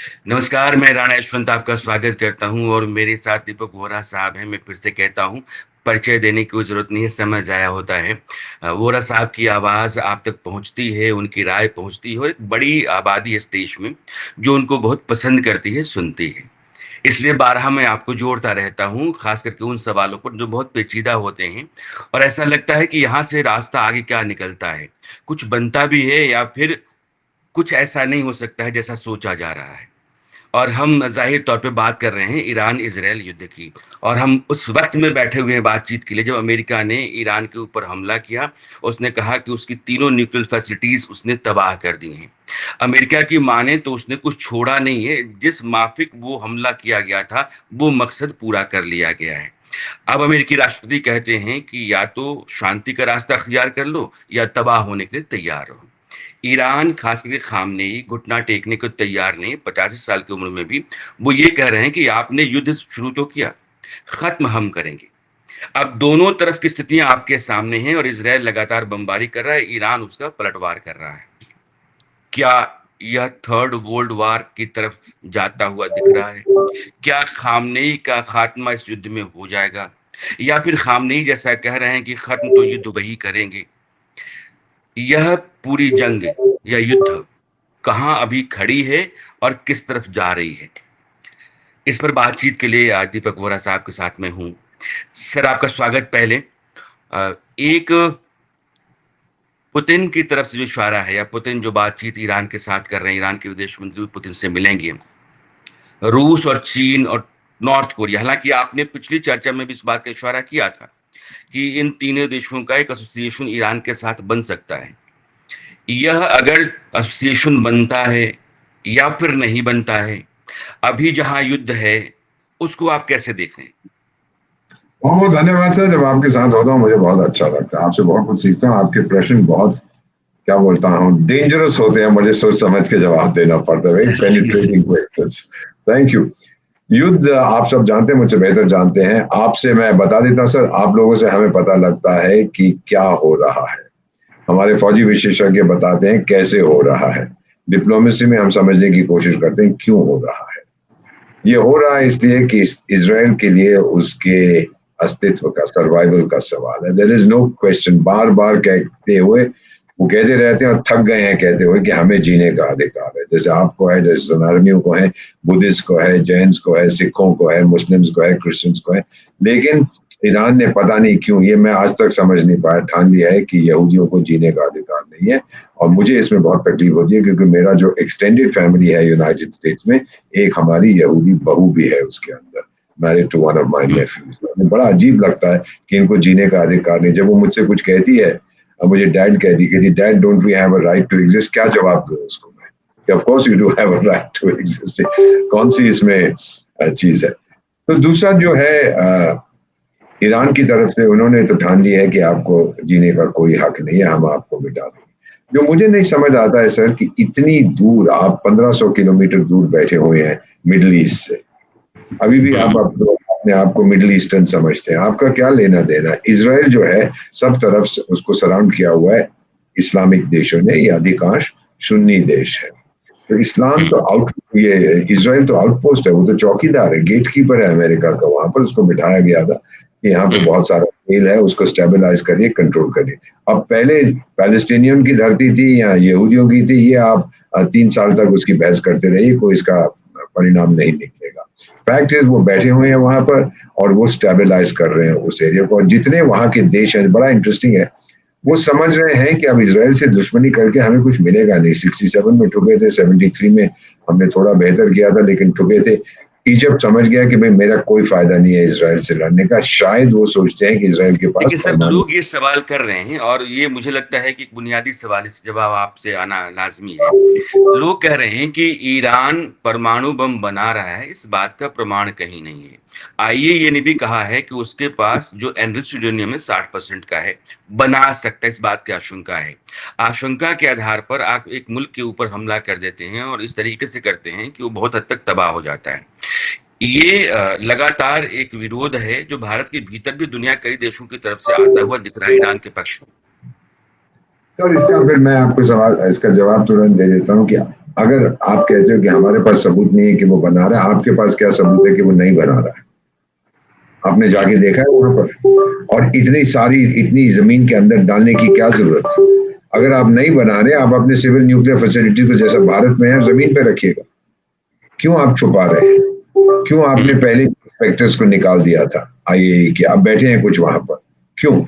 नमस्कार, मैं राणा यशवंत आपका स्वागत करता हूं और मेरे साथ दीपक वोरा साहब हैं। मैं फिर से कहता हूं, परिचय देने की कोई ज़रूरत नहीं है, समय ज़ाया होता है। वोरा साहब की आवाज़ आप तक पहुंचती है, उनकी राय पहुंचती है और एक बड़ी आबादी है इस देश में, जो उनको बहुत पसंद करती है, सुनती है। इसलिए बारहा मैं आपको जोड़ता रहता हूं, खास करके उन सवालों पर जो बहुत पेचीदा होते हैं और ऐसा लगता है कि यहाँ से रास्ता आगे क्या निकलता है। कुछ बनता भी है या फिर कुछ ऐसा नहीं हो सकता है जैसा सोचा जा रहा है। और हम ज़ाहिर तौर पे बात कर रहे हैं ईरान इजराइल युद्ध की। और हम उस वक्त में बैठे हुए हैं बातचीत के लिए जब अमेरिका ने ईरान के ऊपर हमला किया। उसने कहा कि उसकी तीनों न्यूक्लियर फैसिलिटीज उसने तबाह कर दी हैं। अमेरिका की माने तो उसने कुछ छोड़ा नहीं है। जिस माफिक वो हमला किया गया था, वो मकसद पूरा कर लिया गया है। अब अमेरिकी राष्ट्रपति कहते हैं कि या तो शांति का रास्ता अख्तियार कर लो या तबाह होने के लिए तैयार रहो। ईरान, खास करके खामनेई, घुटना टेकने को तैयार नहीं। 85 साल की उम्र में भी वो ये कह रहे हैं कि आपने युद्ध शुरू तो किया, खत्म हम करेंगे। अब दोनों तरफ की स्थितियां आपके सामने हैं और इसराइल लगातार बमबारी कर रहा है, ईरान उसका पलटवार कर रहा है। क्या यह थर्ड वर्ल्ड वार की तरफ जाता हुआ दिख रहा है? क्या खामनेई का खात्मा इस युद्ध में हो जाएगा, या फिर खामनेई जैसा कह रहे हैं कि खत्म तो युद्ध वही करेंगे? यह पूरी जंग या युद्ध कहाँ अभी खड़ी है और किस तरफ जा रही है? इस पर बातचीत के लिए आज दीपक वोरा साहब के साथ में हूँ। सर, आपका स्वागत। पहले एक पुतिन की तरफ से जो इशारा है, या पुतिन जो बातचीत ईरान के साथ कर रहे हैं, ईरान के विदेश मंत्री भी पुतिन से मिलेंगे। रूस और चीन और नॉर्थ कोरिया, हालांकि आपने पिछली चर्चा में भी इस बात का इशारा किया था कि इन तीनों देशों का एक एसोसिएशन ईरान के साथ बन सकता है। यह अगर एसोसिएशन बनता है या फिर नहीं बनता है, अभी जहां युद्ध है, उसको आप कैसे देख रहे हैं? बहुत बहुत धन्यवाद सर। जब आपके साथ होता हूँ मुझे बहुत अच्छा लगता है। आपसे बहुत कुछ सीखता हूँ। आपके प्रश्न बहुत, क्या बोलता हूँ, डेंजरस होते हैं। मुझे सोच समझ के जवाब देना पड़ता है। Very penetrating questions. Thank you. युद्ध आप सब जानते हैं, मुझसे बेहतर जानते हैं। आपसे मैं बता देता हूँ सर, आप लोगों से हमें पता लगता है कि क्या हो रहा है। हमारे फौजी विशेषज्ञ बताते हैं कैसे हो रहा है। डिप्लोमेसी में हम समझने की कोशिश करते हैं क्यों हो रहा है। ये हो रहा है इसलिए कि इसराइल के लिए उसके अस्तित्व का, सर्वाइवल का सवाल है। There is no question. बार बार कहते हुए वो कहते रहते हैं और थक गए हैं कहते हुए कि हमें जीने का अधिकार है। जैसे आपको है, जैसे सनातनियों को है, बुद्धिस्ट को है, जैन्स को है, सिखों को है, मुस्लिम्स को है, क्रिश्चियंस को है। लेकिन ईरान ने पता नहीं क्यों, ये मैं आज तक समझ नहीं पाया, ठान लिया है कि यहूदियों को जीने का अधिकार नहीं है। और मुझे इसमें बहुत तकलीफ होती है क्योंकि मेरा जो एक्सटेंडेड फैमिली है यूनाइटेड स्टेट्स में, एक हमारी यहूदी बहू भी है उसके अंदर, married to one of my nephews. बड़ा अजीब लगता है कि इनको जीने का अधिकार नहीं। जब वो मुझसे कुछ कहती है, अब मुझे डैड कहती dad don't we have a right to exist, क्या जवाब दूं उसको मैं कि of course you do have a right to exist. कौन सी इसमें चीज है। तो दूसरा जो है, ईरान की तरफ से उन्होंने तो ठान लिया है कि आपको जीने का कोई हक नहीं है, हम आपको मिटा देंगे। जो मुझे नहीं समझ आता है सर कि इतनी दूर आप 1500 किलोमीटर दूर बैठे हुए हैं मिडिल ईस्ट से, अभी भी आप अपने आप को मिडिल ईस्टर्न समझते हैं। आपका क्या लेना देना है। इसराइल जो है सब तरफ से उसको सराउंड किया हुआ है इस्लामिक देशों ने, ये अधिकांश सुन्नी देश है। तो इस्लाम तो आउट, ये इसराइल तो आउटपोस्ट है, वो तो चौकीदार है, गेट कीपर है अमेरिका का। वहां पर उसको बिठाया गया था कि यहाँ पे बहुत सारा तेल है, उसको स्टेबलाइज करिए, कंट्रोल करिए। अब पहले पैलेस्टीनियन की धरती थी या यहूदियों की थी, ये आप 3 साल तक उसकी बहस करते रहिए, कोई इसका परिणाम नहीं निकलेगा। फैक्ट इज वो बैठे हुए हैं वहां पर और वो स्टेबलाइज कर रहे हैं उस एरिया को। और जितने वहां के देश हैं, बड़ा इंटरेस्टिंग है, वो समझ रहे हैं कि अब इसराइल से दुश्मनी करके हमें कुछ मिलेगा नहीं। 67 में ठुके थे, 73 में हमने थोड़ा बेहतर किया था लेकिन ठुके थे। इजिप्ट समझ गया कि भाई मेरा कोई फायदा नहीं है इसराइल से लड़ने का। शायद वो सोचते हैं कि इसराइल के पास लेकिन सब परमाणु। लोग ये सवाल कर रहे हैं और ये मुझे लगता है कि एक बुनियादी सवाल, इस जवाब आपसे आना लाजमी है। लोग कह रहे हैं कि ईरान परमाणु बम बना रहा है, इस बात का प्रमाण कहीं नहीं है। आईएईए ने भी कहा है कि उसके पास जो एनरिच्ड यूरेनियम है 60% का है, बना सकता है, इस बात की आशंका है। आशंका के आधार पर आप एक मुल्क के ऊपर हमला कर देते हैं और इस तरीके से करते हैं कि वो बहुत हद तक तबाह हो जाता है। ये लगातार एक विरोध है जो भारत के भीतर भी दुनिया कई देशों की तरफ से आता हुआ दिख रहा है ईरान के पक्ष में। सर इसका फिर मैं आपको सवाल, इसका जवाब तुरंत दे देता हूँ। क्या अगर आप कहते हो कि हमारे पास सबूत नहीं है कि वो बना रहा है, आपके पास क्या सबूत है कि वो नहीं बना रहा है? आपने जाके देखा है वहां पर? और इतनी सारी इतनी जमीन के अंदर डालने की क्या जरूरत थी? अगर आप नहीं बना रहे, आप अपने सिविल न्यूक्लियर फैसिलिटी को जैसा भारत में है जमीन पे रखिएगा। क्यों आप छुपा रहे हैं? क्यों आपने पहले इंस्पेक्टर्स को निकाल दिया था आईएई के? आप बैठे हैं कुछ वहां पर, क्यों?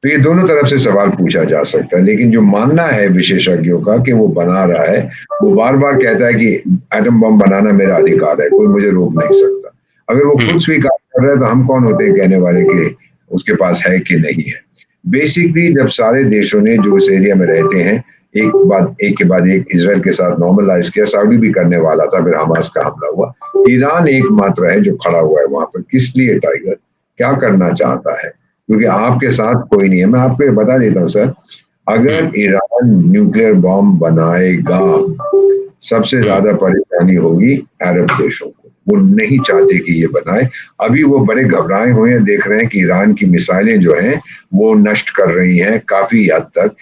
तो ये दोनों तरफ से सवाल पूछा जा सकता है, लेकिन जो मानना है विशेषज्ञों का कि वो बना रहा है, वो बार बार कहता है कि एटम बम बनाना मेरा अधिकार है, कोई मुझे रोक नहीं सकता। अगर वो खुद स्वीकार कर रहा है तो हम कौन होते हैं कहने वाले कि उसके पास है कि नहीं है? बेसिकली जब सारे देशों ने जो इस एरिया में रहते हैं एक के बाद एक इसराइल के साथ नॉर्मलाइज किया, सऊदी भी करने वाला था, फिर हमास का हमला हुआ। ईरान एकमात्र है जो खड़ा हुआ है वहां पर। किस लिए टाइगर? क्या करना चाहता है? क्योंकि आपके साथ कोई नहीं है। मैं आपको ये बता देता हूँ सर, अगर ईरान न्यूक्लियर बॉम्ब बनाएगा, सबसे ज्यादा परेशानी होगी अरब देशों को। वो नहीं चाहते कि ये बनाए। अभी वो बड़े घबराए हुए हैं, देख रहे हैं कि ईरान की मिसाइलें जो हैं वो नष्ट कर रही हैं, काफी हद तक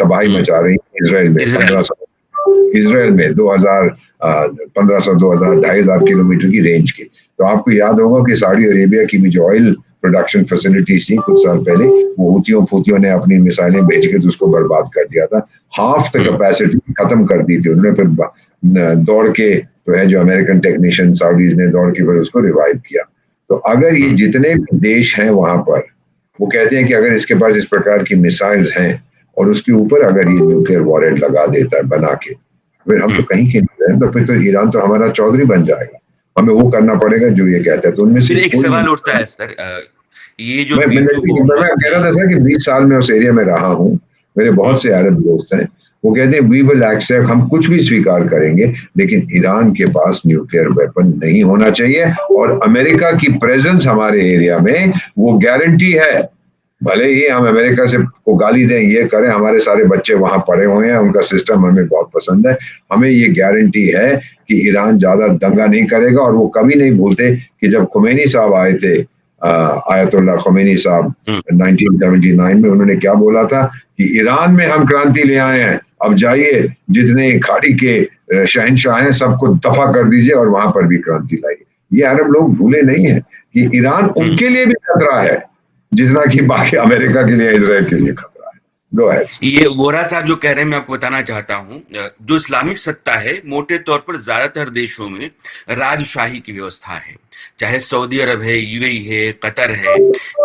तबाही मचा रही है इसराइल में। इसराइल। इसराइल में 2000 1500 2000 2500 किलोमीटर की रेंज की। तो आपको याद होगा कि सऊदी अरेबिया की भी जो ऑयल प्रोडक्शन फैसिलिटीज थी कुछ साल पहले, वो हुतियों फूतियों ने अपनी मिसाइलें भेज के तो उसको बर्बाद कर दिया था। हाफ द कैपेसिटी खत्म कर दी थी उन्होंने। फिर दौड़ के तो है जो अमेरिकन टेक्नीशियन सऊदीज ने दौड़ के फिर उसको रिवाइव किया। तो अगर ये जितने भी देश हैं वहां पर, वो कहते हैं कि अगर इसके पास इस प्रकार की मिसाइल्स हैं और उसके ऊपर अगर ये न्यूक्लियर वॉरहेड लगा देता है बना के, फिर हम तो कहीं के नहीं रहे। तो फिर तो ईरान तो हमारा चौधरी बन जाएगा। हमें वो करना पड़ेगा जो ये कहता है। तो उनमें से फिर एक कोई सवाल उठता नहीं। है सर, ये जो मैं B2 मैं बॉम्बर्स कह थे। रहा था सर कि 20 साल में उस एरिया में रहा हूँ। मेरे बहुत से अरब दोस्त हैं, वो कहते हैं वी विल एक्सेप्ट, हम कुछ भी स्वीकार करेंगे, लेकिन ईरान के पास न्यूक्लियर वेपन नहीं होना चाहिए। और अमेरिका की प्रेजेंस हमारे एरिया में वो गारंटी है। भले ही हम अमेरिका से को गाली दें, ये करें, हमारे सारे बच्चे वहां पढ़े हुए हैं, उनका सिस्टम हमें बहुत पसंद है। हमें ये गारंटी है कि ईरान ज्यादा दंगा नहीं करेगा। और वो कभी नहीं भूलते कि जब खुमैनी साहब आए थे, आयतुल्लाह खुमैनी साहब 1979 में, उन्होंने क्या बोला था कि ईरान में हम क्रांति ले आए हैं, अब जाइए जितने खाड़ी के शहंशाह हैं सबको दफा कर दीजिए और वहां पर भी क्रांति लाइए। ये अरब लोग भूले नहीं है कि ईरान उनके लिए भी खतरा है जितना कि बाकी अमेरिका के लिए, इजराइल के लिए खतरा है। Go ahead. ये वोरा साहब जो कह रहे हैं, मैं आपको बताना चाहता हूं, जो इस्लामिक सत्ता है मोटे तौर पर ज्यादातर देशों में राजशाही की व्यवस्था है। चाहे सऊदी अरब है, यूएई है, कतर है।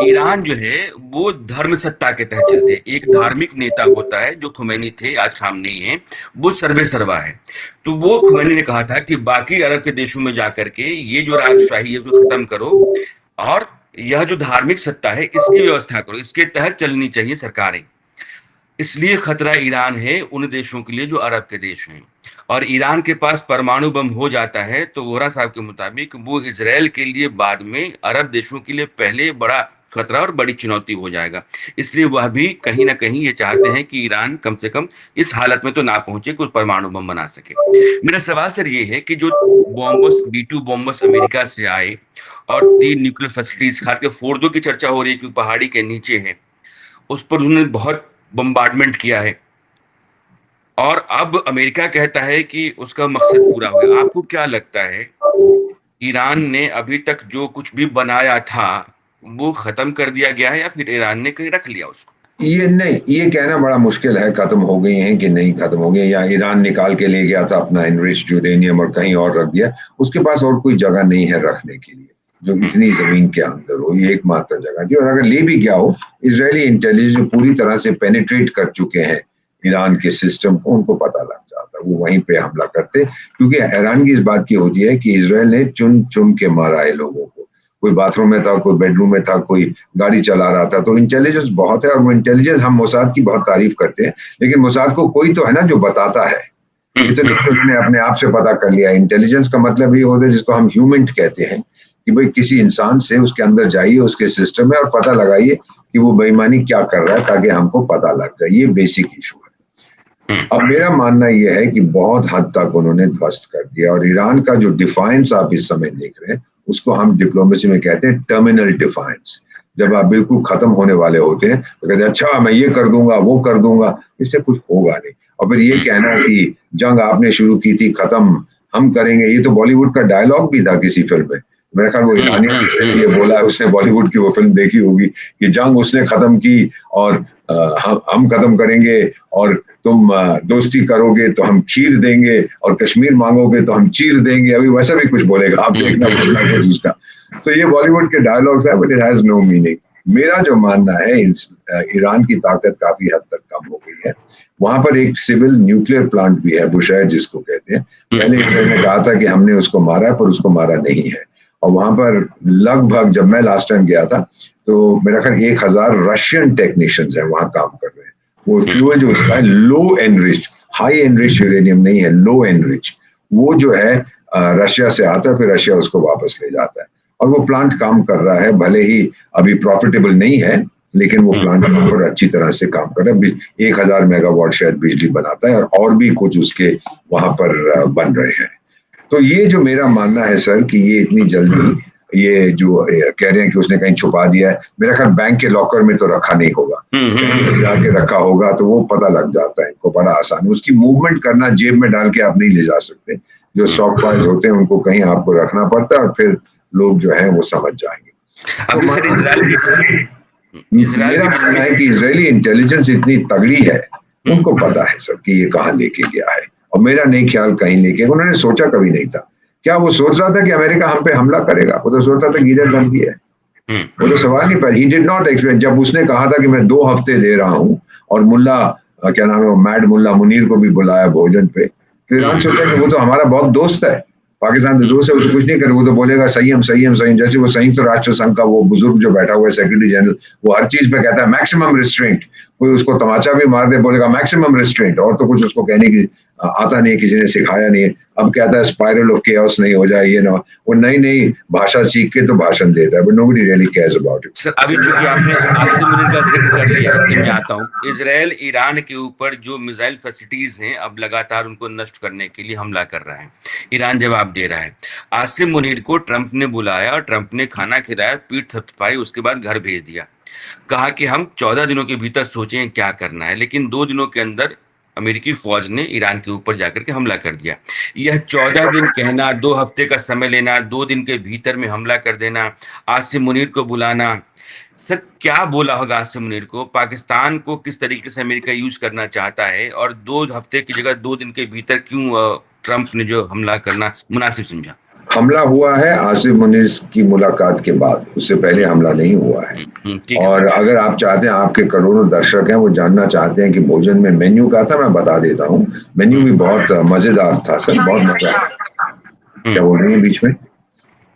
ईरान जो है वो धर्म सत्ता के तहत चलते हैं। एक धार्मिक नेता होता है जो खुमैनी थे, आज खामनेई है, वो सर्वे सर्वा है। तो वो खुमैनी ने कहा था कि बाकी अरब के देशों में जाकर के ये जो राजशाही है उसको खत्म करो, और यह जो धार्मिक सत्ता है इसकी व्यवस्था करो, इसके तहत चलनी चाहिए सरकारें। इसलिए खतरा ईरान है उन देशों के लिए जो अरब के देश हैं। और ईरान के पास परमाणु बम हो जाता है तो वोरा साहब के मुताबिक वो इजराइल के लिए बाद में, अरब देशों के लिए पहले बड़ा खतरा और बड़ी चुनौती हो जाएगा। इसलिए वह भी कहीं ना कहीं ये चाहते हैं कि ईरान कम से कम इस हालत में तो ना पहुंचे कुछ परमाणु बम बना सके। मेरा सवाल सर ये है कि जो बॉम्बर्स, B2 बॉम्बर्स अमेरिका से आए और 3 न्यूक्लियर फैसिलिटीज, खास कर फोर्दो की चर्चा हो रही है क्योंकि पहाड़ी के नीचे है, उस पर उन्होंने बहुत बम्बार्डमेंट किया है। और अब अमेरिका कहता है कि उसका मकसद पूरा हो गया। आपको क्या लगता है, ईरान ने अभी तक जो कुछ भी बनाया था वो खत्म कर दिया गया है या फिर ईरान ने कहीं रख लिया उसको? ये नहीं, ये कहना बड़ा मुश्किल है खत्म हो गई हैं कि नहीं खत्म हो गई, या ईरान निकाल के ले गया था अपना एनरिच्ड यूरेनियम और कहीं और रख दिया। उसके पास और कोई जगह नहीं है रखने के लिए जो इतनी जमीन के अंदर हो। ये एकमात्र जगह थी। और अगर ले भी गया हो, इजरायली इंटेलिजेंस जो पूरी तरह से पेनिट्रेट कर चुके हैं ईरान के सिस्टम को, उनको पता लग जाता, वो वहीं पे हमला करते। क्योंकि हैरानगी इस बात की होती है कि इसराइल ने चुन चुन के मारा है लोगों को। कोई बाथरूम में था, कोई बेडरूम में था, कोई गाड़ी चला रहा था। तो इंटेलिजेंस बहुत है। और वो इंटेलिजेंस, हम मोसाद की बहुत तारीफ करते हैं, लेकिन मोसाद को कोई तो है ना जो बताता है। इतने उन्होंने अपने आप से पता कर लिया। इंटेलिजेंस का मतलब ये होता है जिसको हम ह्यूमेंट कहते हैं, कि भाई किसी इंसान से उसके अंदर जाइए, उसके सिस्टम में, और पता लगाइए कि वो बेईमानी क्या कर रहा है, ताकि हमको पता लग जाए। ये बेसिक इशू है। अब मेरा मानना यह है कि बहुत हद तक उन्होंने ध्वस्त कर दिया। और ईरान का जो डिफाइंस आप इस समय देख रहे हैं, उसको हम डिप्लोमेसी में कहते हैं टर्मिनल डिफाइंस। जब आप बिल्कुल खत्म होने वाले होते हैं तो कहते हैं अच्छा मैं ये कर दूंगा, वो कर दूंगा। इससे कुछ होगा नहीं। और फिर ये कहना कि जंग आपने शुरू की थी, खत्म हम करेंगे, ये तो बॉलीवुड का डायलॉग भी था किसी फिल्म में। मेरा ख्याल वो ईरानी जिसने ये बोला है उसने बॉलीवुड की वो फिल्म देखी होगी कि जंग उसने खत्म की और हम खत्म करेंगे, और तुम दोस्ती करोगे तो हम खीर देंगे, और कश्मीर मांगोगे तो हम चीर देंगे। अभी वैसा भी कुछ बोलेगा, आप देखना बोलना कुछ उसका। तो ये बॉलीवुड के डायलॉग्स है, but it has no meaning. मेरा जो मानना है, ईरान की ताकत काफी हद तक कम हो गई है। वहां पर एक सिविल न्यूक्लियर प्लांट भी है, बुशैर जिसको कहते हैं। पहले इसराइल ने कहा था कि हमने उसको मारा है, पर उसको मारा नहीं है। और वहां पर लगभग, जब मैं लास्ट टाइम गया था, तो मेरा ख्याल 1000 रशियन टेक्नीशियंस हैं वहां काम कर रहे हैं। वो फ्यूल जो उसका है लो एनरिच, हाई एनरिच यूरेनियम नहीं है, लो एनरिच, वो जो है रशिया से आता है, फिर रशिया उसको वापस ले जाता है। और वो प्लांट काम कर रहा है, भले ही अभी प्रॉफिटेबल नहीं है, लेकिन वो प्लांट वहां पर अच्छी तरह से काम कर रहा है। 1000 मेगावाट शायद बिजली बनाता है, और भी कुछ उसके वहां पर बन रहे हैं। तो ये जो मेरा मानना है सर, कि ये इतनी जल्दी ये जो कह रहे हैं कि उसने कहीं छुपा दिया है, मेरा ख्याल बैंक के लॉकर में तो रखा नहीं होगा, कहीं जाके रखा होगा, तो वो पता लग जाता है इनको बड़ा आसान। उसकी मूवमेंट करना जेब में डाल के आप नहीं ले जा सकते। जो स्टॉक पाइल्स होते हैं उनको कहीं आपको रखना पड़ता है, और फिर लोग जो है वो समझ जाएंगे। तो अभी सर मेरा मानना है कि इजरायली इंटेलिजेंस इतनी तगड़ी है, उनको पता है सर कि ये कहाँ लेके गया है। और मेरा नहीं ख्याल कहीं लेके, उन्होंने सोचा कभी नहीं था। क्या वो सोच रहा था कि अमेरिका हम पे हमला करेगा? वो तो सोच रहा था कि इधर धमकी है, वो तो सवाल नहीं पाया। He did not expect. जब उसने कहा था कि मैं 2 हफ्ते दे रहा हूँ, और मुल्ला क्या नाम है, मैड मुल्ला मुनीर को भी बुलाया भोजन पे, तो ईरान सोचा कि वो तो हमारा बहुत दोस्त है, पाकिस्तान तो दोस्त है, वो तो कुछ नहीं करे, वो तो बोलेगा संयम संयम संयम। जैसे वो संयुक्त राष्ट्र संघ का वो बुजुर्ग जो बैठा हुआ है, सेक्रेटरी जनरल, वो हर चीज पे कहता है मैक्सिमम रिस्ट्रेंट। कोई उसको तमाचा भी मार दे, बोलेगा मैक्सिमम रिस्ट्रेंट, और तो कुछ उसको कहने की आता नहीं, किसी ने सिखाया नहीं है। अब कहता है स्पाइरल ऑफ केओस नहीं हो जाए, ये ना, वो नई नई भाषा सीख के तो भाषण देता है, but nobody really cares about it. Sir, अभी चूंकि आपने आसिम मुनीर का जिक्र कर लिया, इसलिए मैं आता हूँ। इजराइल ईरान के ऊपर जो मिसाइल फैसिलिटीज हैं, अब लगातार उनको नष्ट करने के लिए हमला कर रहा है। ईरान जवाब दे रहा है। आसिम मुनीर को ट्रंप ने बुलाया और ट्रंप ने खाना खिलाया, पीठ थपथपाई, उसके बाद घर भेज दिया। कहा कि हम 14 दिनों के भीतर सोचें क्या करना है, लेकिन 2 दिनों के अंदर अमेरिकी फौज ने ईरान के ऊपर जाकर के हमला कर दिया। यह 14 दिन कहना, 2 हफ्ते का समय लेना, 2 दिन के भीतर में हमला कर देना, आसिम मुनीर को बुलाना। सर, क्या बोला होगा आसिम मुनीर को? पाकिस्तान को किस तरीके से अमेरिका यूज करना चाहता है, और 2 हफ्ते की जगह 2 दिन के भीतर क्यों ट्रंप ने जो हमला करना मुनासिब समझा? हमला हुआ है आसिफ मुनीर की मुलाकात के बाद, उससे पहले हमला नहीं हुआ है। ठीक है और सर। अगर आप चाहते हैं, आपके करोड़ों दर्शक हैं, वो जानना चाहते हैं कि भोजन में मेन्यू का था, मैं बता देता हूँ। मेन्यू भी बहुत मजेदार था सर, बहुत मजा। क्या बोल रही है बीच में?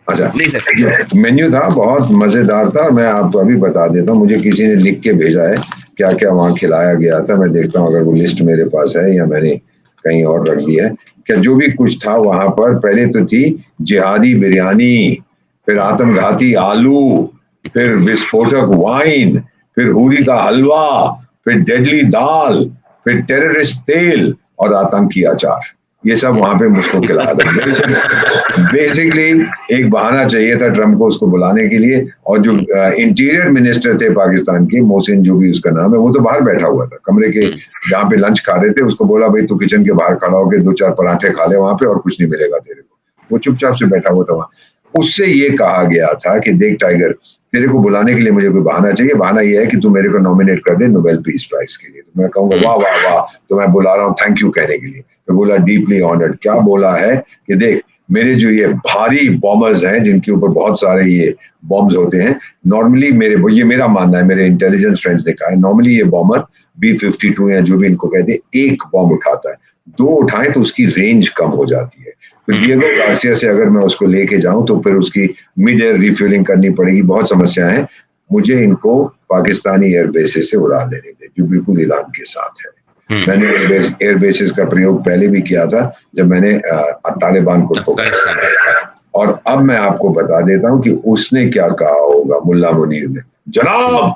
अच्छा, नहीं सर। मेन्यू था बहुत मजेदार था, मैं आपको अभी बता देता हूँ। मुझे किसी ने लिख के भेजा है क्या क्या वहाँ खिलाया गया था। मैं देखता हूँ अगर वो लिस्ट मेरे पास है या मैंने कहीं और रख दिया है। क्या जो भी कुछ था वहां पर, पहले तो थी जिहादी बिरयानी, फिर आत्मघाती आलू, फिर विस्फोटक वाइन, फिर हूरी का हलवा, फिर डेडली दाल, फिर टेररिस्ट तेल, और आतंकी अचार। ये सब वहां पे मुझको खिलाया था। बेसिकली एक बहाना चाहिए था ट्रंप को उसको बुलाने के लिए। और जो इंटीरियर मिनिस्टर थे पाकिस्तान के, मोहसिन जो भी उसका नाम है, वो तो बाहर बैठा हुआ था कमरे के जहाँ पे लंच खा रहे थे। उसको बोला भाई तू किचन के बाहर खड़ा होकर 2-4 पराठे खा ले वहां पे, और कुछ नहीं मिलेगा तेरे को। वो चुपचाप से बैठा हुआ था वहां। उससे ये कहा गया था कि देख टाइगर, तेरे को बुलाने के लिए मुझे कोई बहाना चाहिए। बहाना ये है कि तू मेरे को नॉमिनेट कर दे नोबेल पीस प्राइज के लिए। तो मैं कहूंगा वाह वाह वाह, तो मैं बुला रहा हूँ थैंक यू कहने के लिए। तो बोला डीपली ऑनर्ड। क्या बोला है कि देख, मेरे जो ये भारी बॉम्बर्स हैं, जिनके ऊपर बहुत सारे ये बॉम्ब्स होते हैं, नॉर्मली मेरे, ये मेरा मानना है, मेरे इंटेलिजेंस फ्रेंड्स ने कहा है, नॉर्मली ये बॉम्बर B-52 या जो भी इनको कहते हैं, एक बॉम्ब उठाता है। 2 उठाएं तो उसकी रेंज कम हो जाती है। तो डिएगो गार्सिया से अगर मैं उसको लेके जाऊं तो फिर उसकी मिड एयर रिफ्यूलिंग करनी पड़ेगी, बहुत समस्याएं हैं। मुझे इनको पाकिस्तानी एयर बेसिस से उड़ा लेने दे, जो बिल्कुल ईरान के साथ है। मैंने एयर बेसिस का प्रयोग पहले भी किया था जब मैंने तालिबान को ठोका। और अब मैं आपको बता देता हूं कि उसने क्या कहा होगा मुल्ला मुनीर ने। जनाब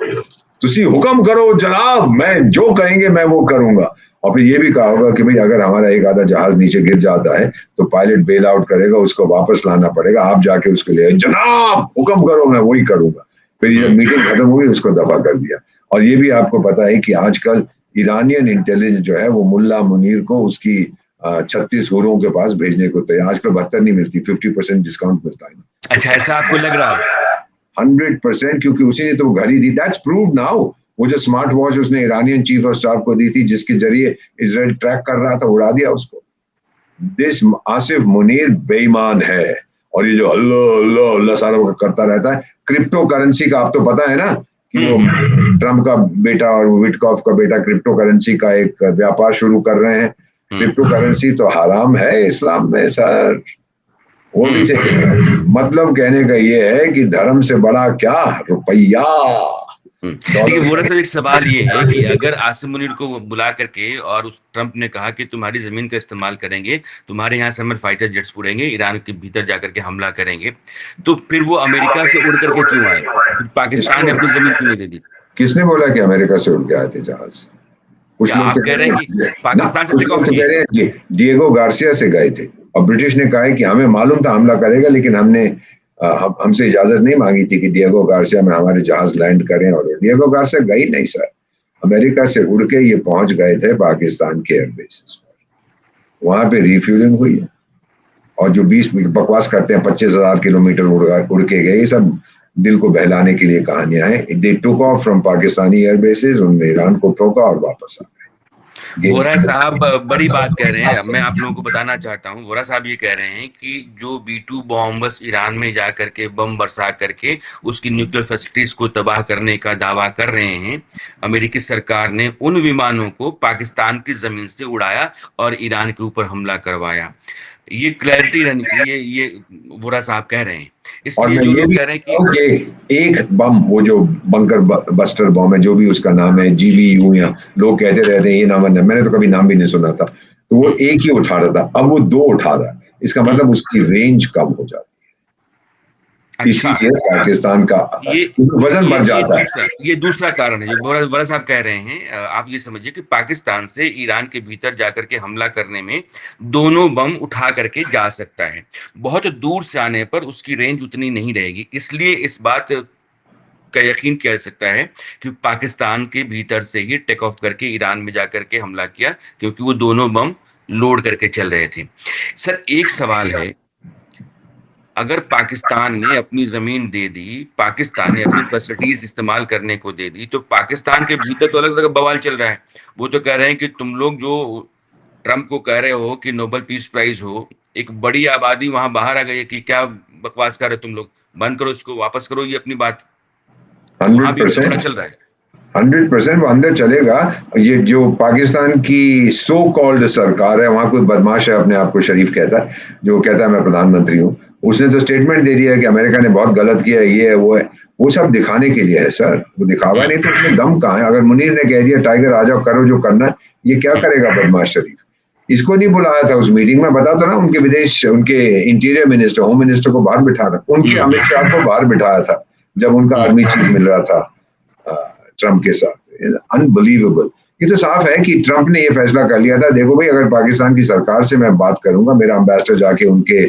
तुसी हुक्म करो जनाब, मैं जो कहेंगे मैं वो करूंगा। और फिर ये भी कहा होगा कि भाई अगर हमारा एक आधा जहाज नीचे गिर जाता है तो पायलट बेल आउट करेगा, उसको वापस लाना पड़ेगा, आप जाके उसको ले जनाब हुक्म करो मैं वही करूंगा। फिर जब मीटिंग खत्म हुई उसको दफा कर दिया। और ये भी आपको पता है कि आजकल ईरानियन इंटेलिजेंस जो है वो मुल्ला मुनीर को उसकी 36 हुरों के पास भेजने को तैयार। आजकल 72 नहीं मिलती, 50% डिस्काउंट मिलता है। अच्छा, ऐसा आपको लग रहा है? 100%, क्योंकि उसी ने तो घड़ी दी। That's prove now. वो जो स्मार्ट वॉच उसने ईरानियन चीफ ऑफ स्टाफ को दी थी, जिसके जरिए इसराइल ट्रैक कर रहा था, उड़ा दिया उसको। दिस आसिफ मुनीर बेईमान है। और ये जो अल्लाह अल्लाह अल्लाह सारा करता रहता है, क्रिप्टो करेंसी का आप तो पता है ना कि वो ट्रम्प का बेटा और विटकॉफ का बेटा क्रिप्टो करेंसी का एक व्यापार शुरू कर रहे हैं। क्रिप्टो करेंसी तो हराम है इस्लाम में सर। वो भी मतलब कहने का ये है कि धर्म से बड़ा क्या रुपया। लेकिन वोरा साहब, एक सवाल ये है कि अगर आसिम मुनीर को बुला करके और उस ट्रम्प ने कहा कि तुम्हारी जमीन का इस्तेमाल करेंगे, तुम्हारे यहाँ से हमें फाइटर जेट्स उड़ेंगे, ईरान के भीतर जाकर के हमला करेंगे, तो फिर वो अमेरिका से उड़ करके क्यों आए? फिर पाकिस्तान ने अपनी जमीन क्यों नहीं दे दी? किसने बोला कि अमेरिका से उड़ के आए थे जहाज? कुछ क्या लोग आप तो कह रहे हैं कि पाकिस्तान से कुछ टेक लोग ऑफ तो किए? कह रहे हैं कि डिएगो गार्सिया से गए थे और ब्रिटिश ने कहा है कि हमें मालूम था हमला करेगा, लेकिन हमने हमसे इजाजत नहीं मांगी थी कि डिएगो गार्सिया में हमारे जहाज लैंड करें। और डिएगो गार्सिया गई नहीं सर, अमेरिका से उड़ के ये पहुंच गए थे पाकिस्तान के एयरबेसिस पर। वहां पे रिफ्यूलिंग हुई है। और जो 20 बकवास करते हैं 25,000 किलोमीटर उड़ के गए, ये सब दिल को बहलाने के लिए कहानियां हैं। दे टुक ऑफ फ्रॉम पाकिस्तानी एयरबेसिस, उन्होंने ईरान को ठोका और वापस आ गए। वोरा साहब बड़ी बात कह रहे हैं। अब मैं आप लोगों को बताना चाहता हूँ, वोरा साहब ये कह रहे हैं कि जो B2 बॉम्बर्स ईरान में जा करके बम बरसा करके उसकी न्यूक्लियर फैसिलिटीज को तबाह करने का दावा कर रहे हैं, अमेरिकी सरकार ने उन विमानों को पाकिस्तान की जमीन से उड़ाया और ईरान के ऊपर हमला करवाया। ये क्लैरिटी रहनी चाहिए, ये वोरा साहब कह रहे हैं। और इसलिए मैं जो ये लोग भी कह रहे हैं कि कि एक बम, वो जो बंकर बस्टर बम है, जो भी उसका नाम है, GBU, या लोग कहते रहते हैं ये नाम है, मैंने तो कभी नाम भी नहीं सुना था। तो वो एक ही उठा रहा था, अब वो 2 उठा रहा है। इसका मतलब उसकी रेंज कम हो जाती है, अच्छा, इसीलिए पाकिस्तान का ये वजन बढ़ जाता है। ये दूसरा कारण है जो वरा साहब कह रहे हैं। आप ये समझिए कि पाकिस्तान से ईरान के भीतर जाकर के हमला करने में दोनों बम उठा करके जा सकता है। बहुत दूर से आने पर उसकी रेंज उतनी नहीं रहेगी, इसलिए इस बात का यकीन किया जा सकता है कि पाकिस्तान के भीतर से ही टेक ऑफ करके ईरान में जाकर के हमला किया, क्योंकि वो दोनों बम लोड करके चल रहे थे। सर, एक सवाल है, अगर पाकिस्तान ने अपनी जमीन दे दी, पाकिस्तान ने अपनी फैसिलिटीज इस्तेमाल करने को दे दी, तो पाकिस्तान के भीतर तो अलग अलग बवाल चल रहा है। वो तो कह रहे हैं कि तुम लोग जो ट्रम्प को कह रहे हो कि नोबेल पीस प्राइज हो, एक बड़ी आबादी वहां बाहर आ गई है कि क्या बकवास कर रहे हो तुम लोग, बंद करो इसको, वापस करो ये अपनी बात। तो वहां भी झगड़ा 100%, चल रहा है। 100% वो अंदर चलेगा। ये जो पाकिस्तान की सो कॉल्ड सरकार है, वहां कोई बदमाश है, अपने आप को शरीफ कहता है, जो कहता है मैं प्रधानमंत्री हूँ, उसने तो स्टेटमेंट दे दिया है कि अमेरिका ने बहुत गलत किया है, ये है वो है। वो सब दिखाने के लिए है सर, वो दिखावा नहीं तो उसमें दम कहाँ है? अगर मुनीर ने कह दिया टाइगर आ जाओ, करो जो करना है, ये क्या करेगा बदमाश शरीफ? इसको नहीं बुलाया था उस मीटिंग में, बता तो ना, उनके विदेश, उनके इंटीरियर मिनिस्टर, होम मिनिस्टर को बाहर बिठा रहा, उनके अमित शाह को बाहर बिठाया था जब उनका आर्मी चीफ मिल रहा था ट्रम्प के साथ। अनबिलीवेबल। ये तो साफ है कि ट्रम्प ने ये फैसला कर लिया था, देखो भाई, अगर पाकिस्तान की सरकार से मैं बात करूंगा, मेरा एम्बेसडर जाके उनके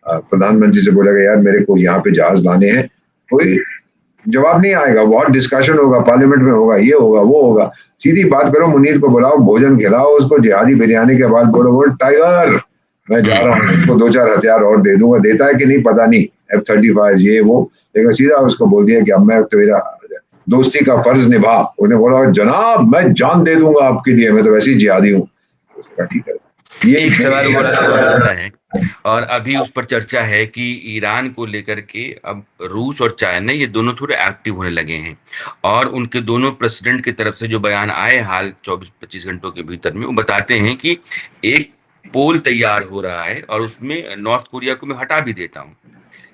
प्रधानमंत्री से बोलेगा यार मेरे को यहाँ पे जहाज लाने हैं, कोई जवाब नहीं आएगा, बहुत डिस्कशन होगा, पार्लियामेंट में होगा, ये होगा वो होगा। सीधी बात करो, मुनीर को बुलाओ, भोजन खिलाओ उसको, जिहादी बिरयानी के बाद बोलो बोल टाइगर मैं जा रहा हूँ, उसको 2-4 हथियार और दे दूंगा, देता है कि नहीं पता नहीं, F-35 ये वो, लेकिन सीधा उसको बोल दिया कि अब मैं तेरा दोस्ती का फर्ज निभा। उन्हें बोला जनाब मैं जान दे दूंगा आपके लिए, मैं तो वैसे ही जिहादी हूँ। ठीक है। ये एक सवाल वो आता है, और अभी उस पर चर्चा है कि ईरान को लेकर के अब रूस और चाइना ये दोनों थोड़े एक्टिव होने लगे हैं, और उनके दोनों प्रेसिडेंट की तरफ से जो बयान आए हाल 24-25 घंटों के भीतर में, वो बताते हैं कि एक पोल तैयार हो रहा है और उसमें नॉर्थ कोरिया को मैं हटा भी देता हूँ।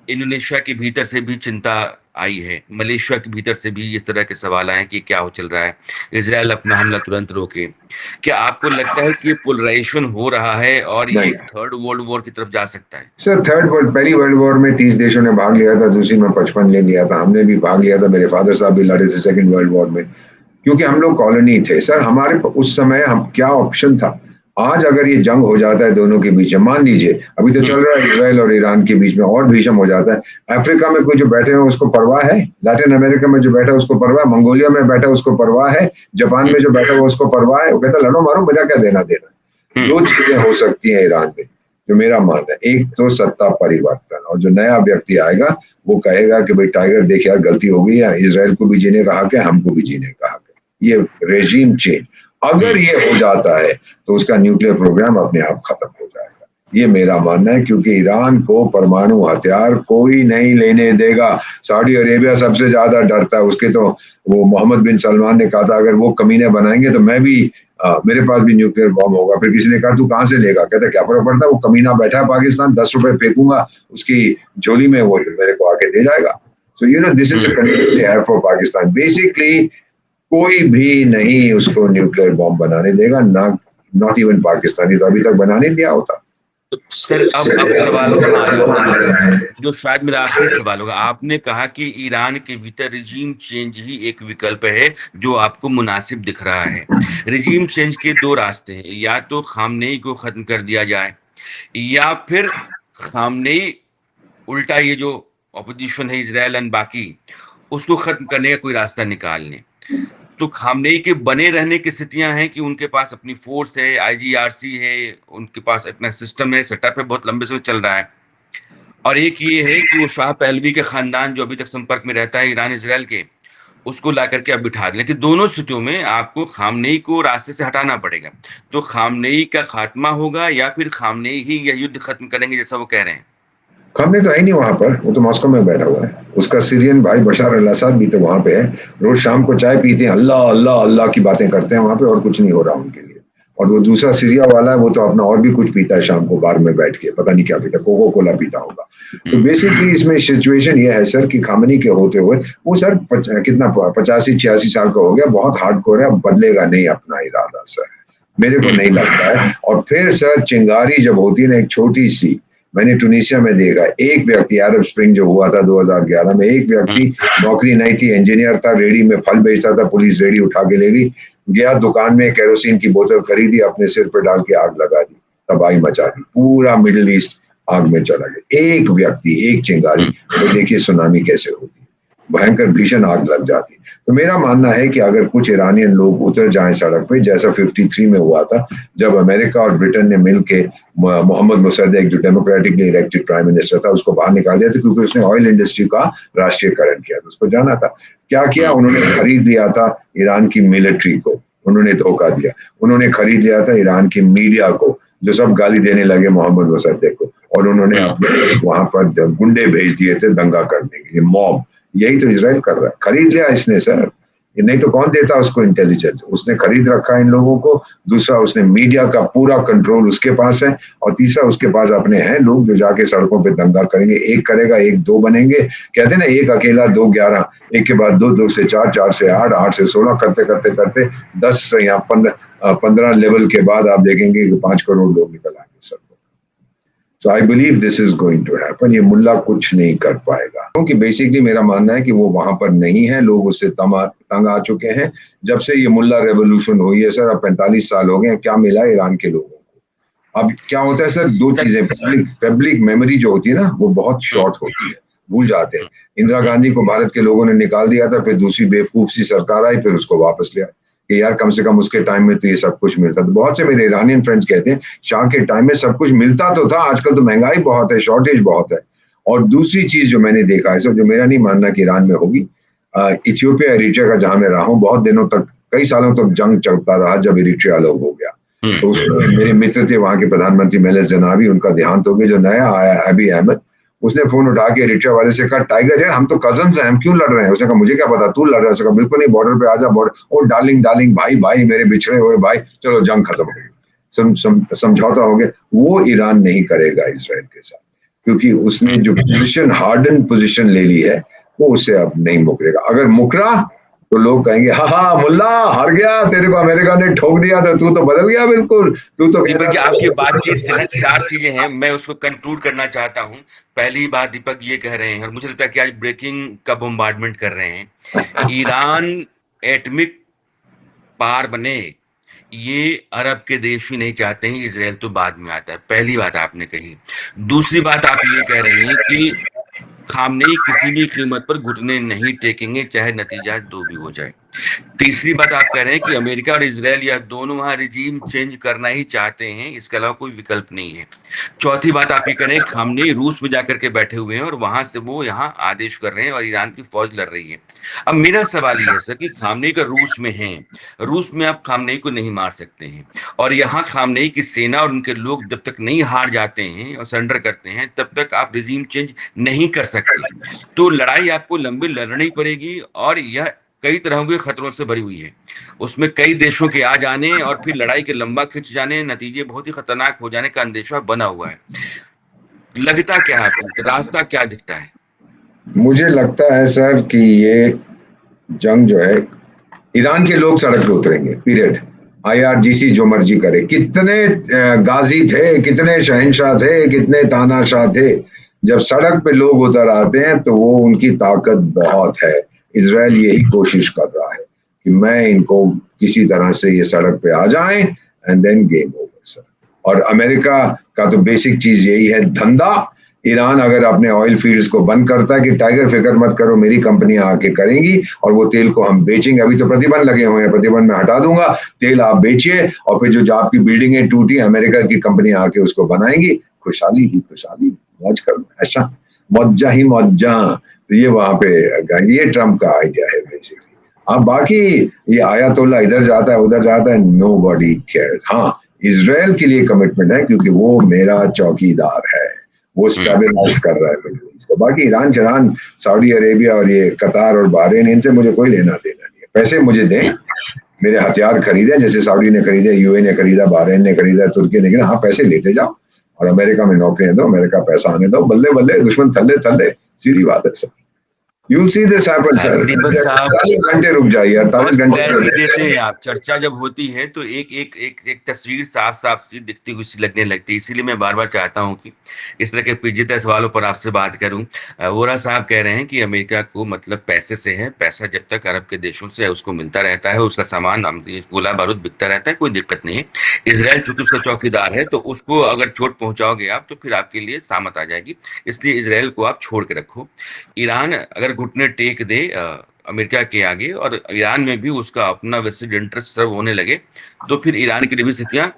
इंडोनेशिया के भीतर से भी चिंता आई है, मलेशिया के भीतर से भी इस तरह के सवाल आए कि क्या हो चल रहा है, इजराइल अपना हमला तुरंत रोके। क्या आपको लगता है कि ये पोलराइजेशन हो रहा है और ये नहीं एक थर्ड वर्ल्ड वॉर की तरफ जा सकता है? सर, पहली वर्ल्ड वॉर में 30 देशों ने भाग लिया था, दूसरी में 55 ले लिया था, हमने भी भाग लिया था, मेरे फादर साहब भी लड़े थे सेकंड वर्ल्ड वॉर में, क्योंकि हम लोग कॉलोनी थे सर। हमारे उस समय हम क्या ऑप्शन था? आज अगर ये जंग हो जाता है दोनों के बीच में, मान लीजिए अभी तो चल रहा है इसराइल और ईरान के बीच में, और भीषण हो जाता है, अफ्रीका में कोई जो बैठे हैं उसको परवाह है? लैटिन अमेरिका में जो बैठा है उसको परवाह है? मंगोलिया में बैठा है उसको परवाह है? जापान में जो बैठा है उसको परवाह है? वो कहता है लड़ो मारो, मेरा क्या देना देना। दो चीजें हो सकती हैं ईरान में, जो मेरा मानना है। एक तो सत्ता परिवर्तन, और जो नया व्यक्ति आएगा वो कहेगा कि भाई टाइगर देख यार गलती हो गई है, इसराइल को भी जीने का हक है, हमको भी जीने का हक है। ये रेजीम चेंज अगर ये हो जाता है तो उसका न्यूक्लियर प्रोग्राम अपने आप खत्म हो जाएगा। ये मेरा मानना है, क्योंकि ईरान को परमाणु हथियार कोई नहीं लेने देगा। सऊदी अरेबिया सबसे ज्यादा डरता है उसके, तो वो मोहम्मद बिन सलमान ने कहा था अगर वो कमीने बनाएंगे तो मैं भी मेरे पास भी न्यूक्लियर बॉम्ब होगा। फिर किसी ने कहा तू कहां से लेगा? कहता क्या फर्क पड़ता है, वो कमीना बैठा है पाकिस्तान, 10 रुपए फेंकूंगा उसकी झोली में, वो मेरे को आके दे जाएगा। So you know this is the country they have for Pakistan. Basically कोई भी नहीं उसको न्यूक्लियर बॉम्ब बनाने देगा, ना नॉट इवन पाकिस्तानी तो अभी तक बनाने दिया होता। तो सर अब सवाल वहां आ जाता है जो शायद मेरा आखिरी सवाल होगा। आपने कहा कि ईरान के भीतर रिजीम चेंज ही एक विकल्प है जो आपको मुनासिब दिख रहा है। रिजीम चेंज के दो रास्ते हैं, या तो खामनेई को खत्म कर दिया जाए, या फिर खामनेई उल्टा ये जो ऑपोजिशन है इजराइल एंड बाकी, उसको खत्म करने का कोई रास्ता निकाल लें। तो खामनेई के बने रहने की स्थितियां हैं कि उनके पास अपनी फोर्स है, आईजीआरसी है, उनके पास अपना सिस्टम है, सेटअप है, बहुत लंबे समय चल रहा है। और एक ये है कि वो शाह पहलवी के खानदान जो अभी तक संपर्क में रहता है ईरान इसराइल के, उसको ला करके अब बिठा दें। लेकिन दोनों स्थितियों में आपको खामनेई को रास्ते से हटाना पड़ेगा। तो खामनेई का खात्मा होगा या फिर खामनेई ही यह युद्ध खत्म करेंगे जैसा वो कह रहे हैं? खामने तो है ही नहीं वहां पर, वो तो मॉस्को में बैठा हुआ है। उसका सीरियन भाई बशार अल असद भी तो वहां पे है। रोज शाम को चाय पीते हैं, अल्लाह अल्लाह अल्लाह की बातें करते हैं वहां पे, और कुछ नहीं हो रहा उनके लिए। और वो दूसरा सीरिया वाला है, वो तो अपना और भी कुछ पीता है शाम को बार में बैठ के, पता नहीं क्या पीता, कोको कोला पीता होगा। तो हम्म। बेसिकली इसमें सिचुएशन ये है सर कि खामनी के होते हुए वो सर कितना 85-86 साल का हो गया, बहुत हार्डकोर है, अब बदलेगा नहीं अपना इरादा सर, मेरे को नहीं लगता है। और फिर सर चिंगारी जब होती है ना एक छोटी सी, मैंने टूनिसिया में देखा, एक व्यक्ति अरब स्प्रिंग जो हुआ था 2011 में, एक व्यक्ति नौकरी नहीं थी, इंजीनियर था, रेडी में फल बेचता था, पुलिस रेडी उठा के ले गई, गया दुकान में केरोसिन की बोतल खरीदी, अपने सिर पर डाल के आग लगा दी, तबाही मचा दी, पूरा मिडिल ईस्ट आग में चला गया। एक व्यक्ति, एक चिंगारी, तो देखिए सुनामी कैसे होती है, भयंकर भीषण आग लग जाती। तो मेरा मानना है कि अगर कुछ ईरानियन लोग उतर जाएं सड़क पे, जैसा 53 में हुआ था जब अमेरिका और ब्रिटेन ने मिलके मोहम्मद मुसद्देक जो डेमोक्रेटिकली इलेक्टेड प्राइम मिनिस्टर था उसको बाहर निकाल दिया था, क्योंकि उसने ऑयल इंडस्ट्री का राष्ट्रीयकरण किया था, उसको जाना था। क्या किया उन्होंने? खरीद लिया था ईरान की मिलिट्री को, उन्होंने धोखा दिया। उन्होंने खरीद लिया था ईरान की मीडिया को, जो सब गाली देने लगे मोहम्मद मुसद्देक को, और उन्होंने अपने वहां पर गुंडे भेज दिए थे दंगा करने के लिए, मॉब। यही तो इसराइल कर रहा है, खरीद लिया इसने सर। ये नहीं तो कौन देता उसको इंटेलिजेंस? उसने खरीद रखा है इन लोगों को। दूसरा, उसने मीडिया का पूरा कंट्रोल उसके पास है। और तीसरा, उसके पास अपने हैं लोग जो जाके सड़कों पे दंगा करेंगे, एक करेगा एक दो बनेंगे, कहते हैं ना एक अकेला दो 11, एक के बाद दो, दो से चार, चार से आठ, आठ से 16, करते करते करते 10 या 15 लेवल के बाद आप देखेंगे कि 5 करोड़ लोग निकल आएंगे sir. So I believe this is going to happen. ये मुल्ला कुछ नहीं कर पाएगा, क्योंकि बेसिकली मेरा मानना है कि वो वहां पर नहीं है, लोग उससे तंग आ चुके हैं। जब से ये मुल्ला रेवोल्यूशन हुई है सर, अब 45 साल हो गए, क्या मिला ईरान के लोगों को? अब क्या होता है सर, दो सर। चीजें, पब्लिक मेमोरी जो होती है ना वो बहुत शॉर्ट होती है, भूल जाते हैं। इंदिरा गांधी को भारत के लोगों ने निकाल दिया था, फिर दूसरी बेवकूफ सी सरकार आई, फिर उसको वापस लिया कि यार कम से कम उसके टाइम में तो ये सब कुछ मिलता था। बहुत से मेरे ईरानियन फ्रेंड्स कहते हैं शाह के टाइम में सब कुछ मिलता तो था, आजकल तो महंगाई बहुत है, शॉर्टेज बहुत है। और दूसरी चीज जो मैंने देखा है सर, जो मेरा नहीं मानना कि ईरान में होगी, इथियोपिया एरिट्रिया का जहां मैं रहा हूँ बहुत दिनों तक, कई सालों तक जंग चलता रहा, जब एरिट्रिया अलग हो गया तो उसमें मेरे मित्र थे वहां के प्रधानमंत्री मेलेस जेनावी, उनका देहांत हो गया। जो नया आया अबी अहमद, उसने फोन उठा के एरिट्रिया वाले से कहा टाइगर यार हम तो कजन्स हैं, हम क्यों लड़ रहे हैं? उसने कहा मुझे क्या पता, तू लड़ रहा है। उसने कहा बिल्कुल नहीं, बॉर्डर पे आजा, बॉर्डर। ओ डार्लिंग डार्लिंग, भाई भाई, मेरे बिछड़े हुए भाई, चलो जंग खत्म हो गई, समझौता हो गया। वो ईरान नहीं करेगा इसराइल के साथ, क्योंकि उसने जो पोजिशन, हार्डन पोजिशन ले ली है, वो उससे अब नहीं मुकरेगा। अगर मुकरा तो लोग कहेंगे हा हा मुल्ला हार गया, तेरे को अमेरिका ने ठोक दिया था, तू तो बदल गया बिल्कुल, तू तो कह दीपक रहा जी, आपकी बातचीत से ना था। चार चीजें हैं, मैं उसको कंक्लूड करना चाहता हूं। पहली बात, दीपक ये कह रहे हैं और मुझे लगता है कि आज ब्रेकिंग का बोmbardment कर रहे हैं, ईरान एटमिक पार बने ये अरब के देश ही नहीं चाहते हैं, इजराइल तो बाद में आता है। पहली बात आपने कही। दूसरी बात आप ये कह रहे हैं कि खामनेई किसी भी कीमत पर घुटने नहीं टेकेंगे, चाहे नतीजा जो भी हो जाए। तीसरी बात आप कह रहे हैं कि अमेरिका और इजराइल या दोनों वहां रिजीम चेंज करना ही चाहते हैं, इसके अलावा कोई विकल्प नहीं है। चौथी बात आप ये कह रहे हैं खामनेई रूस में जाकर के बैठे हुए हैं और वहां से वो यहाँ आदेश कर रहे हैं और ईरान की फौज लड़ रही है। अब मेरा सवाल ये है सर कि खामनेई का रूस में है, रूस में आप खामनेई को नहीं मार सकते हैं, और यहाँ खामनेई की सेना और उनके लोग जब तक नहीं हार जाते हैं और सरेंडर करते हैं तब तक आप रिजीम चेंज नहीं कर सकते। तो लड़ाई आपको लंबी लड़नी पड़ेगी, और यह कई तरह के खतरों से भरी हुई है। उसमें कई देशों के आ जाने और फिर लड़ाई के लंबा खिंच जाने, नतीजे बहुत ही खतरनाक हो जाने का अंदेशा बना हुआ है। लगता क्या है आपको, रास्ता क्या दिखता है? मुझे लगता है सर कि ये जंग जो है, ईरान के लोग सड़क पे उतरेंगे, पीरियड। आईआरजीसी जो मर्जी करे, कितने गाजी थे, कितने शहनशाह थे, कितने तानाशाह थे, जब सड़क पे लोग उतर आते हैं तो वो उनकी ताकत बहुत है। इजराइल यही कोशिश कर रहा है कि मैं इनको किसी तरह से ये सड़क पे आ जाएं and then game over sir. और अमेरिका का तो बेसिक चीज यही है, धंधा। ईरान अगर अपने ऑयल फील्ड्स को बंद करता है कि टाइगर फिक्र मत करो, मेरी कंपनियां आके करेंगी और वो तेल को हम बेचेंगे, अभी तो प्रतिबंध लगे हुए हैं, प्रतिबंध मैं हटा दूंगा, तेल आप बेचिए, और फिर जो आपकी बिल्डिंगें टूटी, अमेरिका की कंपनियां आके उसको बनाएंगी, खुशहाली ही खुशहाली, मौज करो, ऐसा मौजा ही मौजा। तो ये वहां पे, ये ट्रम्प का आइडिया है बेसिकली। अब बाकी ये आयतुल्ला इधर जाता है उधर जाता है, नो बॉडी केयर। हाँ, इसराइल के लिए कमिटमेंट है क्योंकि वो मेरा चौकीदार है, वो स्टेबलाइज कर रहा है मिडिल ईस्ट को। बाकी ईरान चरान, सऊदी अरेबिया और ये कतार और बहरीन, इनसे मुझे कोई लेना देना नहीं है। पैसे मुझे दें, मेरे हथियार खरीदे, जैसे सऊदी ने खरीदे, यूए ने खरीदा, बहरीन ने खरीदा, तुर्की ने खरीदा। हाँ, पैसे लेते जाओ और अमेरिका में नौकरियां दो, अमेरिका पैसा आने दो, बल्ले बल्ले, दुश्मन थल्ले थल्ले, सीधी बात है sir. You see this happen sir. Deepak साहब, 48 घंटे रुक जाइए, 48 बहुत क्लैरिटी देते हैं घंटे। आप। चर्चा जब होती है तो एक एक एक एक तस्वीर साफ साफ सी दिखती हुई सी लगने लगती है। इसीलिए मैं बार बार चाहता हूं कि इस तरह के पेचीदा सवालों पर आपसे बात करूं। वोरा साहब कह रहे हैं कि अमेरिका को मतलब पैसे से है, पैसा जब तक अरब के देशों से उसको मिलता रहता है, उसका सामान गोला बारूद बिकता रहता है, कोई दिक्कत नहीं है। इसराइल चूंकि उसका चौकीदार है, तो उसको अगर चोट पहुंचाओगे आप तो फिर आपके लिए सामत आ जाएगी, इसलिए इसराइल को आप छोड़ के रखो। ईरान अगर घुटने टेक दे अमेरिका के आगे, और ईरान में भी उसका अपना वेस्टेड इंटरेस्ट सर्व होने लगे, तो फिर ईरान की भी स्थितियां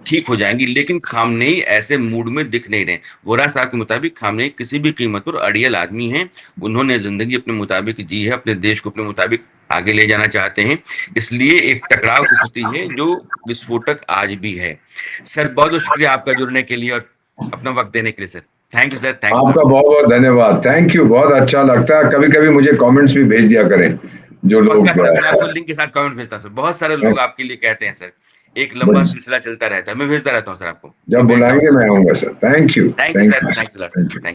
ठीक हो जाएंगी। लेकिन खामनेई ऐसे मूड में दिख नहीं रहे। वोरा साहब के मुताबिक खामनेई किसी भी कीमत पर अड़ियल आदमी हैं। उन्होंने जिंदगी अपने मुताबिक जी है, अपने देश को अपने मुताबिक आगे ले जाना चाहते हैं, इसलिए एक टकराव की स्थिति है जो विस्फोटक आज भी है। सर बहुत बहुत शुक्रिया आपका जुड़ने के लिए और अपना वक्त देने के लिए sir. Thank you sir, thanks lot आपका सर। बहुत बहुत धन्यवाद, थैंक यू, बहुत अच्छा लगता है। कभी कभी मुझे कमेंट्स भी भेज दिया करें जो लोग। पक्का सर, मैं आपको लिंक के साथ कमेंट भेजता हूँ सर। बहुत सारे लोग आपके लिए कहते हैं सर, एक लंबा सिलसिला चलता रहता है। मैं भेजता रहता हूँ सर, आपको जब मैं भेजता हूँ बुलाएंगे सर। मैं आऊंगा sir. Thank you, thank you thank sir, you, thanks lot thank you. Sir.